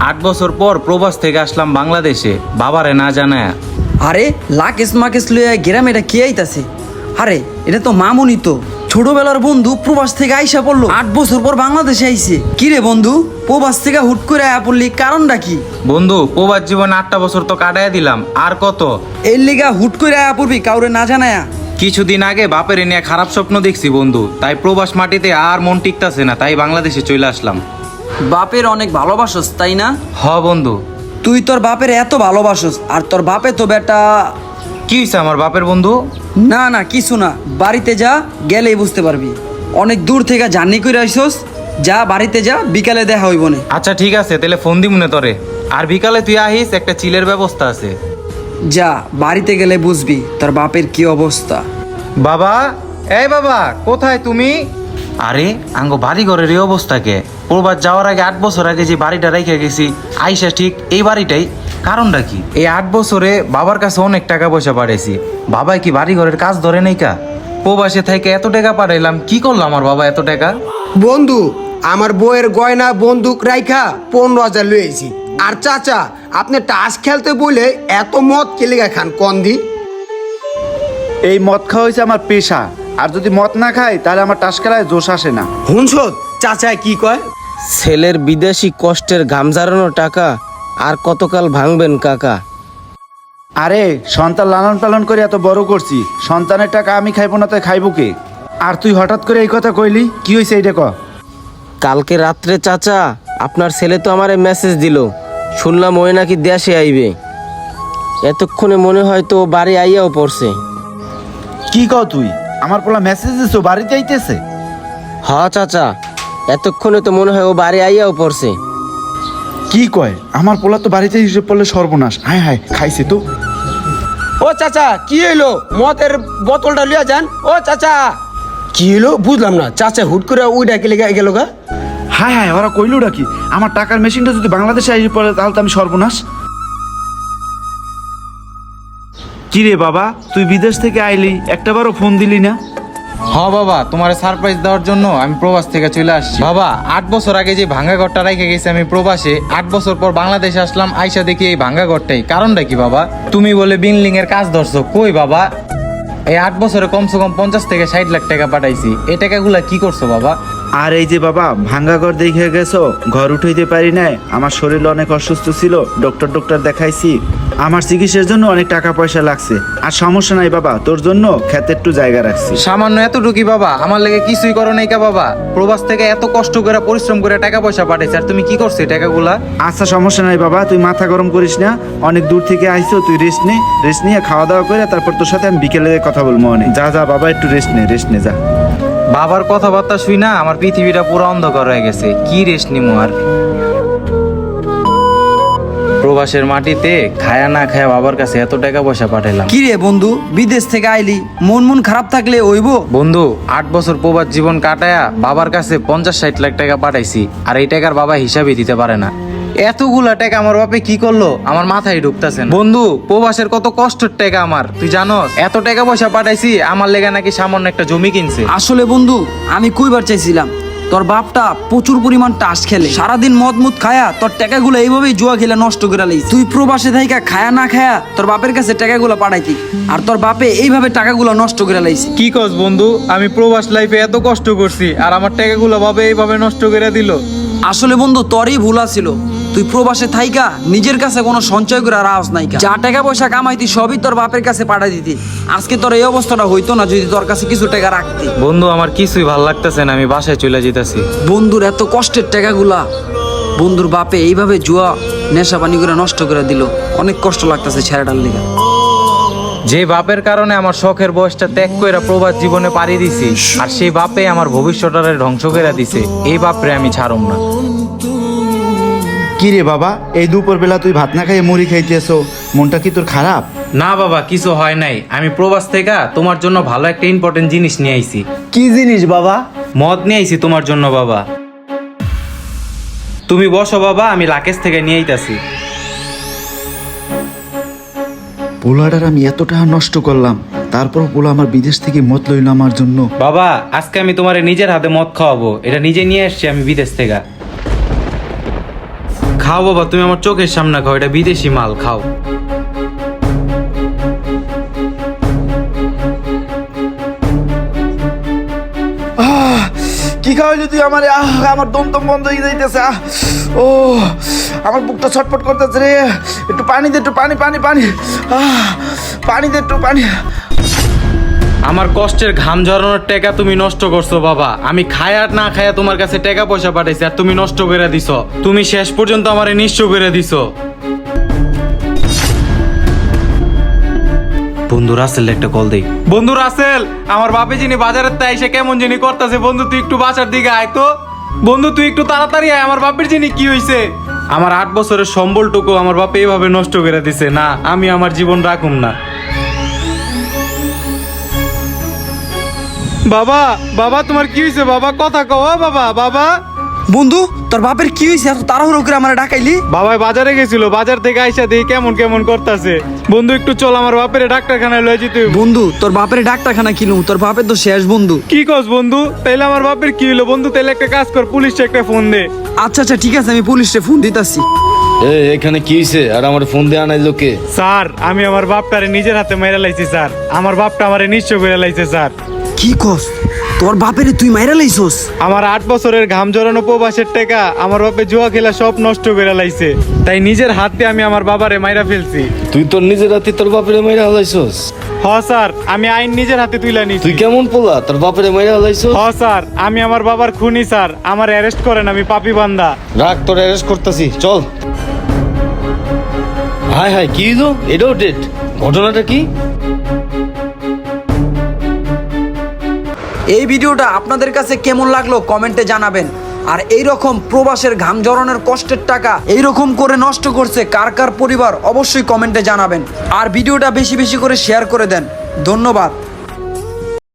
8 বছর পর প্রবাস থেকে আসলাম বাংলাদেশে, বাবারে না জানায়া। আরে লাকেশ মাকেশ লইয়া গ্রামে এটা কে আইতাছে? আরে এটা তো মামুনি তো, ছোটবেলার বন্ধু প্রবাস থেকে আইসা পড়লো, 8 বছর পর বাংলাদেশে আইছে। কি রে বন্ধু, প্রবাস থেকে হুট করে আয়া পড়লি, কারণটা কি? বন্ধু প্রবাস জীবনে 8টা বছর তো কাটাইয়া দিলাম, আর কত? এর লিগা হুট করে আয়া পড়বি কাউরে না জানায়া? কিছুদিন আগে বাপের নিয়ে খারাপ স্বপ্ন দেখছি বন্ধু, তাই প্রবাস মাটিতে আর মন টিকতাছে না, তাই বাংলাদেশে চলে আসলাম। বাপের অনেক ভালোবাসস তাই না? হ বন্ধু। তুই তোর বাপের এত ভালোবাসস, আর তোর বাপে তো বেটা। কি হয়েছে আমার বাপের বন্ধু? না না কিছু না, বাড়িতে যা, গেলেই বুঝতে পারবি। অনেক দূর থেকে জার্নি করে আইসস, যা বাড়িতে যা, বিকালে দেখা হইব না। আচ্ছা ঠিক আছে, তাহলে ফোন দিই মনে তরে। আর বিকালে তুই আহিস, একটা চিলের ব্যবস্থা আছে। যা, বাড়িতে গেলে বুঝবি তোর বাপের কি অবস্থা। বাবা, এই বাবা, কোথায় তুমি? আরে আঙ্গো বাড়ি ঘরের এই অবস্থা কে? প্রবাস যাওয়ার আগে 8 বছর আগে যে বাড়িটা রেখে গেছি, আইসা ঠিক এই বাড়িটাই। কারণটা কি? এই 8 বছরে বাবার কাছে অনেক টাকা পয়সা পাঠাইছি, বাবাই কি বাড়ি ঘরের কাজ ধরে নাই কা? প্রবাসে থেকে এত টাকা পাঠাইলাম, কি করলাম আমার বাবা এত টাকা? বন্ধু, আমার বউয়ের গয়না বন্দুক রাইখা 15,000 লইছি। আর চাচা, আপনি টাস খেলতে বলে এত মদ কেলেগা খান কন্দি? এই মদ খাওয়া হয়েছে আমার পেশা, আর যদি মদ না খাই তাহলে আমার টাস খেলায় জোশ আসে না। হুনছত চাচা কি কয়? ছেলের বিদেশি কষ্টের ঘাম ঝরানো টাকা আর কতকাল ভাঙবেন কাকা? আরে সন্তান লালন পালন করে এত বড় করছি, সন্তানের টাকা আমি খাইবো না তাই খাইবো কে? আর তুই হঠাৎ করে এই কথা কইলি, কি হয়েছে এইটা ক? কালকে রাত্রে চাচা আপনার ছেলে তো আমারে মেসেজ দিল, শুনলাম ওই নাকি দেশে আইবে। এতক্ষণে মনে হয় তো বাড়ি আইয়াও পড়ছে। কি কও তুই? আমার পোলা মেসেজ দিছো বাড়িতে আইতেছে? হ চাচা, এতক্ষণে তো মনে হয় ও বাড়ি আইয়াও পড়ছে। কি কয়? আমার পোলা তো বাড়িতে হিসেবে পড়লে সর্বনাশ। হায় হায়, খাইছে তো। ও চাচা, কি হইলো? মদের বোতলটা লিয়া যান। ও চাচা, কি হইলো বুঝলাম না। চাচা হুট করে উইডা কেলেগা গেল গা? হায় হায়, ওরা কইলুটা কি? আমার টাকার মেশিনটা যদি বাংলাদেশে আইসে পড়ে তাহলে তো আমি সর্বনাশ। কি রে বাবা, তুই বিদেশ থেকে আইলি, একটাবারও ফোন দিলি না? হ বাবা, তোমার সারপ্রাইজ দেওয়ার জন্য আমি প্রবাস থেকে চলে আসছি। বাবা 8 বছর আগে যে ভাঙ্গা ঘরটা রেখে গেছি আমি প্রবাসে, 8 বছর পর বাংলাদেশে আসলাম, আইসা দেখি এই ভাঙ্গা ঘরটাই। কারণটা কি বাবা? তুমি বলে বিল্ডিং এর কাজ ধরছো, কই বাবা? এই 8 বছরে কমসে কম 50 থেকে 60 লাখ টাকা পাঠাইছি, এই টাকাগুলা কি করছো বাবা? আর এই যে বাবা, ভাঙ্গা ঘর দেখে গেছো, ঘর উঠাইতে পারি নাই, আমার শরীর অনেক অসুস্থ ছিল, ডক্টর দেখাইছি, আমার চিকিৎসার জন্য অনেক টাকা পয়সা লাগছে। আর সমস্যা নাই বাবা, তোর জন্য খেতে একটু জায়গা রাখছি। সামান্য এতটুকুই বাবা, আমার লেগে কিছুই করো নাই কা বাবা? প্রবাস থেকে এত কষ্ট করে পরিশ্রম করে টাকা পয়সা পাঠাইছি, আর তুমি কি করছো এই টাকাগুলা? আচ্ছা সমস্যা নাই বাবা, তুই মাথা গরম করিস না, অনেক দূর থেকে আইছো, তুই রেস্ট নে, রেস্ট নিয়ে খাওয়া দাওয়া করে তারপর তোর সাথে আমি বিকেলে কথা বলবো অনেক। যা যা বাবা, একটু রেস্ট নে যা। বাবার কথাবার্তা শুই না আমার পৃথিবীটা পুরো অন্ধকার হয়ে গেছে, কি রেস্ট নিমু আর? প্রবাসের মাটিতে খায়া না খায়া বাবার কাছে এত টাকা পয়সা পাঠাইলাম। কি রে বন্ধু, বিদেশ থেকে আইলি, মন খারাপ থাকলে হইব? বন্ধু 8 বছর প্রবাস জীবন কাটায়া বাবার কাছে 50-60 লাখ টাকা পাঠাইছি, আর এই টাকার বাবা হিসাবই দিতে পারে না। এতগুলা টাকা আমার বাপে কি করলো আমার মাথায় ঢুকতেছে না। বন্ধু প্রবাসের কত কষ্টের টাকা আমার, তুই জানোস? এত টাকা পয়সা পাঠাইছি, আমার লেগে নাকি সামান্য একটা জমি কিনছে। আসলে বন্ধু, আমি কইবার চাইছিলাম, তোর বাপটা প্রচুর পরিমাণ টাস খেলে, সারাদিন মদ খায়া তোর টাকাগুলো এইভাবেই জুয়া খেলে নষ্ট করে লাইস। তুই প্রবাসে থাইকা খায়া না খায়া তোর বাপের কাছে টাকাগুলো পাঠাইতি, আর তোর বাপে এইভাবে টাকাগুলো নষ্ট করে লাইছে। কি কস বন্ধু, আমি প্রবাস লাইফে এত কষ্ট করছি, আর আমার টাকাগুলো বাবা এইভাবে নষ্ট করে দিল। আসলে বন্ধু তোরই ভুল ছিল, তুই প্রবাসে থাইকা নিজের কাছে কোনো সঞ্চয় করে রাস নাই, যা টাকা পয়সা কামাইতি সবই তোর বাপের কাছে পাঠাই দিতি। আজকে তোর এই অবস্থাটা হইতো না যদি তোর কাছে কিছু টাকা রাখতি। বন্ধু আমার কিছুই ভাল লাগতেছে না, আমি বাসায় চলে যেতেছি। বন্ধুর এত কষ্টের টাকাগুলা বন্ধুর বাপে এইভাবে জুয়া নেশা পানি করে নষ্ট করে দিল, অনেক কষ্ট লাগতেছে ছেলেটার লিগা। যে বাপের কারণে আমার শখের বয়সটা ত্যাগ করে প্রবাস জীবনে পাড়ি দিছি, আর সেই বাপে আমার ভবিষ্যৎটারে ধ্বংস করে দিছে, এই বাপরে আমি ছাড়ম না। কি রে বাবা, এই দুপুর বেলা তুই ভাত না খাইয়ে মুড়ি খাইতেছো, মনটা কি তোর খারাপ? না বাবা, কিছু হয় নাই, আমি প্রবাস থেকে তোমার জন্য ভালো একটা ইম্পর্টেন্ট জিনিস নিয়ে আইছি। কি জিনিস বাবা? মদ নিয়ে আইছি তোমার জন্য বাবা। তুমি বসো বাবা, আমি লাকেশ থেকে নিয়ে আইতাছি। পোলাটার আমি এত টাকা নষ্ট করলাম, তারপর পোলা আমার বিদেশ থেকে মদ লইল আমার জন্য। বাবা আজকে আমি তোমারে নিজের হাতে মদ খাওয়াবো, এটা নিজে নিয়ে আসছি আমি বিদেশ থেকে। খাও বাবা, তুমি আমার চোখের সামনে খাও, এটা বিদেশি মাল, খাও। কি খাওয়াইলি তুই আমার? আমার দম দম বন্ধ হয়ে যাইতেছে। ও আমার বুকটা ছটফট করতেছে রে। একটু পানি দে, একটু পানি পানি পানি। পানি দে, একটু পানি। আমার কষ্টের ঘাম ঝরানোর টাকা তুমি নষ্ট করছো বাবা। আমি খায়া না খায়া তোমার কাছে টাকা পয়সা পাঠাইছি, আর তুমি নষ্ট করে দিছো। তুমি শেষ পর্যন্ত আমারে নিঃস্ব করে দিছো। বন্ধু রাসেল একটা কল দেই। বন্ধু রাসেল, আমার বাপে যিনি বাজারের তাই এসে কেমন যিনি করতেছে, বন্ধু তুই একটু বাসার দিকে আয় তো। বন্ধু তুই একটু তাড়াতাড়ি আয়, আমার বাপের যিনি কি হইছে। আমার 8 বছরের সম্বলটুকু আমার বাপে এইভাবে নষ্ট করে দিছে। না, আমি আমার জীবন রাখুম না। বাবা, বাবা তোমার কি হয়েছে বাবা? কথা কও বাবা। বাবা, বন্ধু তোর বাপের কি হয়েছে এত তাড়াহুড়ো করে আমার ডাকাইলি? বাবা বাজারে গেছিল, বাজার থেকে আইসা দেখি কেমন কেমন করতেছে। বন্ধু একটু চল, আমার বাপের ডাক্তারখানায় লয়ে যেতে হইব। বন্ধু তোর বাপের ডাক্তারখানা কিনু, তোর বাপের তো শেষ বন্ধু। কি কস বন্ধু? তাইলে আমার বাপের কি হলো বন্ধু? তাইলে একটা কাজ কর, পুলিশে একটা ফোন দে। আচ্ছা আচ্ছা ঠিক আছে, আমি পুলিশে ফোন দিতাছি। এখানে কি হয়েছে? আর আমার ফোন দিয়ে আনাই লোকে? স্যার, আমি আমার বাপটারে নিজের হাতে মাইরা লাইছি স্যার। আমার বাপটা আমারে নিঃস্ব করে লাইছে স্যার। কি কস? তোর বাপেরে তুই মাইরা লাইছস? আমার 8 বছরের ঘাম জড়ানো প্রবাসের টাকা আমার বাপে জুয়া খেলা সব নষ্ট করে লাইছে। তাই নিজের হাতে আমি আমার বাবারে মাইরা ফেলছি। তুই তোর নিজের হাতে তোর বাপের মাইরা হালাইছস? হ স্যার, আমি আইন নিজের হাতে তুইলা নিছি। তুই কেমন পোলা, তোর বাপের মাইরা হালাইছস? হ স্যার, আমি আমার বাবার খুনি স্যার। আমার অ্যারেস্ট করেন, আমি পাপী বান্দা। রাখ, তোর অ্যারেস্ট করতেছি, চল। হাই হাই, কি হলো? এটাও ডেট? ঘটনাটা কি? এই ভিডিওটা আপনাদের কাছে কেমন লাগলো কমেন্টে জানাবেন। আর এই রকম প্রবাসের ঘাম জড়ানোর কষ্টের টাকা এই রকম করে নষ্ট করছে কার কার পরিবার, অবশ্যই কমেন্টে জানাবেন। আর ভিডিওটা বেশি বেশি করে শেয়ার করে দেন। ধন্যবাদ।